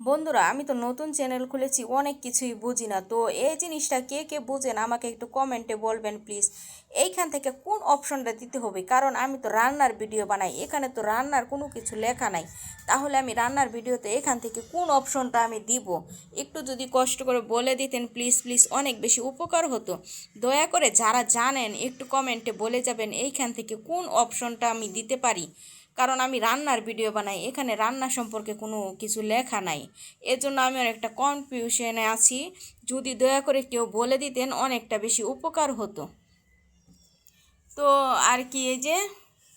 বন্ধুরা, আমি তো নতুন চ্যানেল খুলেছি, অনেক কিছুই বুঝি না। তো এই জিনিসটা কে কে বুঝেন আমাকে একটু কমেন্টে বলবেন প্লিজ। এইখান থেকে কোন অপশনটা দিতে হবে? কারণ আমি তো রান্নার ভিডিও বানাই, এখানে তো রান্নার কোনো কিছু লেখা নাই। তাহলে আমি রান্নার ভিডিওতে এখান থেকে কোন অপশনটা আমি দিব? একটু যদি কষ্ট করে বলে দিতেন প্লিজ প্লিজ, অনেক বেশি উপকার হতো। দয়া করে যারা জানেন একটু কমেন্টে বলে যাবেন এইখান থেকে কোন অপশনটা আমি দিতে পারি। কারণ আমি রান্নার ভিডিও বানাই, এখানে রান্না সম্পর্কে কোনো কিছু লেখা নাই। এজন্য আমি অনেকটা কনফিউশনে আছি। যদি দয়া করে কেউ বলে দিতেন অনেকটা বেশি উপকার হতো। তো আর কি, এই যে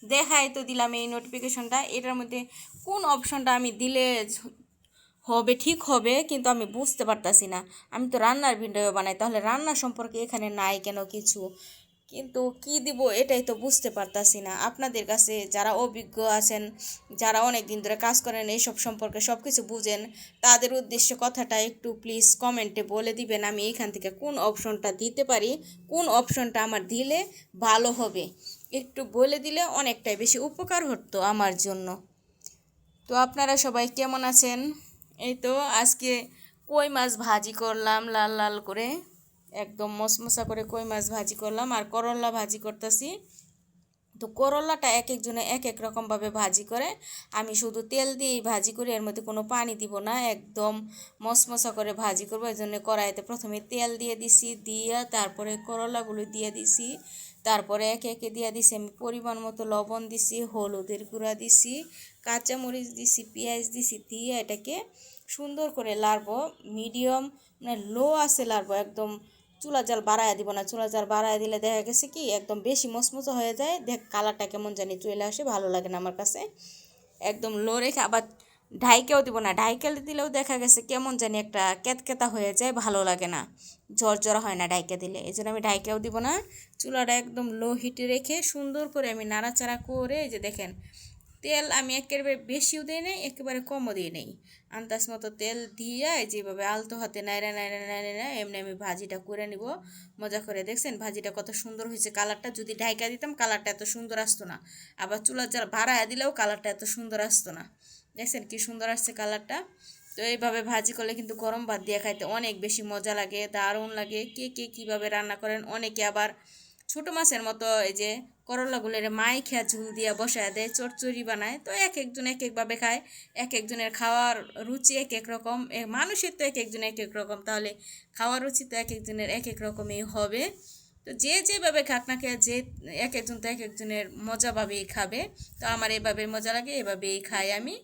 দেখাই তো দিলাম এই নোটিফিকেশনটা, এটার মধ্যে কোন অপশনটা আমি দিলে হবে, ঠিক হবে, কিন্তু আমি বুঝতে পারতাছি না। আমি তো রান্নার ভিডিও বানাই, তাহলে রান্না সম্পর্কে এখানে নাই কেন কিছু? কিন্তু কি দিব এটাই তো বুঝতে পারতাছি না। আপনাদের কাছে যারা অভিজ্ঞ আছেন, যারা অনেক দিন ধরে কাজ করেন, এইসব সম্পর্কে সব কিছু বুঝেন, তাদের উদ্দেশ্যে কথাটা একটু প্লিজ কমেন্টে বলে দিবেন আমি এখান থেকে কোন অপশনটা দিতে পারি, কোন অপশনটা আমার দিলে ভালো হবে। একটু বলে দিলে অনেকটাই বেশি উপকার হতো আমার জন্য। তো আপনারা সবাই কেমন আছেন? এই তো আজকে কই মাছ ভাজি করলাম লাল লাল করে, একদম মশমশা করে কই মাছ ভাজি করলাম, আর করলা ভাজি করতেছি। তো করলাটা এক একজনে এক এক রকমভাবে ভাজি করে। আমি শুধু তেল দিয়েই ভাজি করি, এর মধ্যে কোনো পানি দিব না, একদম মশমশা করে ভাজি করবো। এই জন্য কড়াইতে প্রথমে তেল দিয়ে দিছি, দিয়ে তারপরে করলাগুলো দিয়ে দিছি, তারপরে একে একে দিয়ে দিছি আমি পরিমাণ মতো লবণ দিছি, হলুদের গুঁড়া দিছি, কাঁচামরিচ দিছি, পেঁয়াজ দিছি, দিয়ে এটাকে সুন্দর করে লাড়বো। মিডিয়াম মানে লো আছে লাড়বো, একদম চুলা জাল বাড়ায় দিব না। চুলা জাল বাড়ায় দিলে দেখা গেছে কি একদম বেশি মচমচে হয়ে যায়, দেখ কালারটা কেমন জানি চলে আসে, ভালো লাগে না আমার কাছে। একদম লো রেখে আবার ঢাইকেও দিব না, ঢাইকে দিলেও দেখা গেছে কেমন জানি একটা কেতকেতা হয়ে যায়, ভালো লাগে না, ঝরঝরা হয় না ঢাইকে দিলে। এই জন্য আমি ঢাইকেও দিব না, চুলাটা একদম লো হিটে রেখে সুন্দর করে আমি নাড়াচাড়া করে, এই যে দেখেন তেল আমি একেবারে বেশিও দিই নাই, একেবারে কমও দিই নাই, আন্দাজ মতো তেল দিয়ে যেভাবে আলতো হাতে নাইড়া নাইড়া নাইড়া নাইড়া এমনি আমি ভাজিটা করে নিব মজা করে। দেখছেন ভাজিটা কত সুন্দর হয়েছে কালারটা? যদি ঢাইকা দিতাম কালারটা এত সুন্দর আসতো না, আবার চুলার জাল বাড়ায় দিলেও কালারটা এত সুন্দর আসতো না। দেখছেন কি সুন্দর আসছে কালারটা? তো এইভাবে ভাজি করলে কিন্তু গরম ভাত দিয়ে খাইতে অনেক বেশি মজা লাগে, দারুণ লাগে। কে কে কীভাবে রান্না করেন? অনেকে আবার ছোটো মাছের মতো এই যে করলাগুলোর মাইখা ঝুল দিয়া বসায় দেয়, চচ্চড়ি বানায়। তো এক একজন এক একভাবে খায়, এক একজনের খাওয়ার রুচি এক এক রকম, মানুষের তো এক একজন এক এক রকম, তাহলে খাওয়ার রুচি তো এক একজনের এক এক রকমই হবে। তো যে যেভাবে খাক না খেয়ে, যে এক একজন তো এক একজনের মজাভাবেই খাবে। তো আমার এভাবে মজা লাগে, এভাবেই খাই আমি।